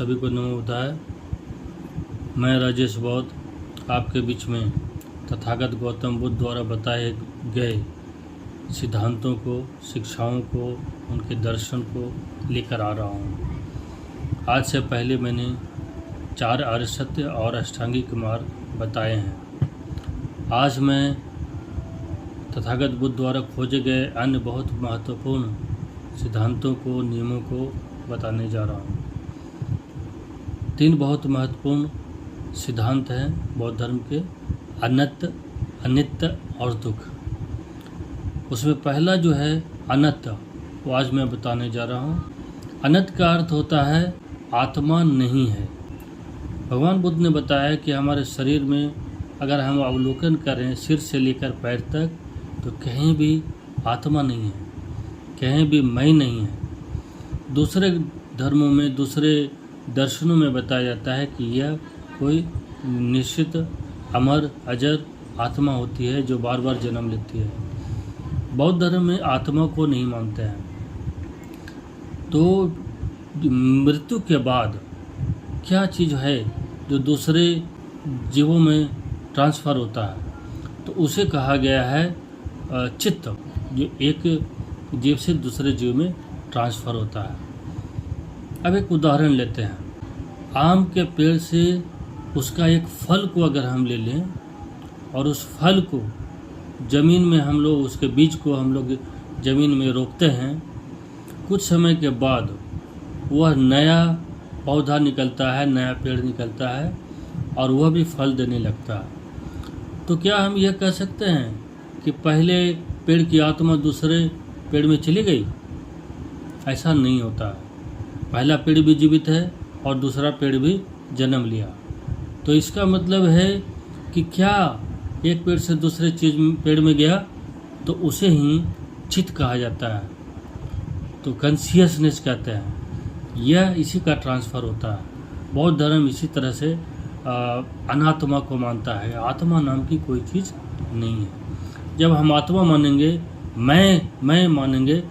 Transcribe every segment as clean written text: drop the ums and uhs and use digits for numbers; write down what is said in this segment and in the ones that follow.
सभी को नमो बुद्धाय। मैं राजेश बौद्ध आपके बीच में तथागत गौतम बुद्ध द्वारा बताए गए सिद्धांतों को, शिक्षाओं को, उनके दर्शन को लेकर आ रहा हूँ। आज से पहले मैंने 4 आर्य सत्य और अष्टांगिक मार्ग बताए हैं। आज मैं तथागत बुद्ध द्वारा खोजे गए अन्य बहुत महत्वपूर्ण सिद्धांतों को, नियमों को बताने जा रहा हूँ। 3 बहुत महत्वपूर्ण सिद्धांत हैं बौद्ध धर्म के, अनंत, अनित्य और दुख। उसमें पहला जो है अनंत, वो आज मैं बताने जा रहा हूँ। अनंत का अर्थ होता है आत्मा नहीं है। भगवान बुद्ध ने बताया कि हमारे शरीर में अगर हम अवलोकन करें सिर से लेकर पैर तक, तो कहीं भी आत्मा नहीं है, कहीं भी मैं नहीं है। दूसरे धर्मों में, दूसरे दर्शनों में बताया जाता है कि यह कोई निश्चित अमर अजर आत्मा होती है जो बार बार जन्म लेती है। बौद्ध धर्म में आत्मा को नहीं मानते हैं। तो मृत्यु के बाद क्या चीज़ है जो दूसरे जीवों में ट्रांसफ़र होता है, तो उसे कहा गया है चित्त, जो एक जीव से दूसरे जीव में ट्रांसफ़र होता है। अब एक उदाहरण लेते हैं। आम के पेड़ से उसका एक फल को अगर हम ले लें और उस फल को ज़मीन में हम लोग, उसके बीज को हम लोग ज़मीन में रोपते हैं, कुछ समय के बाद वह नया पौधा निकलता है, नया पेड़ निकलता है और वह भी फल देने लगता है। तो क्या हम यह कह सकते हैं कि पहले पेड़ की आत्मा दूसरे पेड़ में चली गई? ऐसा नहीं होता है। पहला पेड़ भी जीवित है और दूसरा पेड़ भी जन्म लिया। तो इसका मतलब है कि क्या एक पेड़ से दूसरे पेड़ में गया तो उसे ही चित्त कहा जाता है, तो कॉन्शियसनेस कहते हैं। यह इसी का ट्रांसफ़र होता है। बौद्ध धर्म इसी तरह से अनात्मा को मानता है। आत्मा नाम की कोई चीज़ नहीं है। जब हम आत्मा मानेंगे, मैं मानेंगे,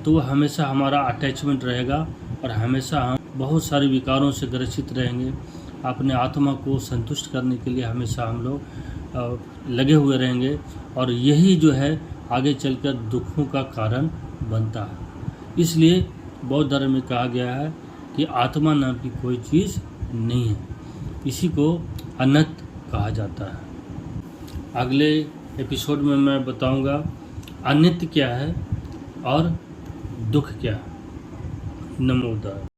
तो वह हमेशा हमारा अटैचमेंट रहेगा और हमेशा हम बहुत सारे विकारों से ग्रसित रहेंगे। अपने आत्मा को संतुष्ट करने के लिए हमेशा हम लोग लगे हुए रहेंगे और यही जो है आगे चलकर दुखों का कारण बनता है। इसलिए बौद्ध धर्म में कहा गया है कि आत्मा नाम की कोई चीज़ नहीं है। इसी को अनंत कहा जाता है। अगले एपिसोड में मैं बताऊंगा अनित्य क्या है और दुख क्या है। नमो बुद्धाय।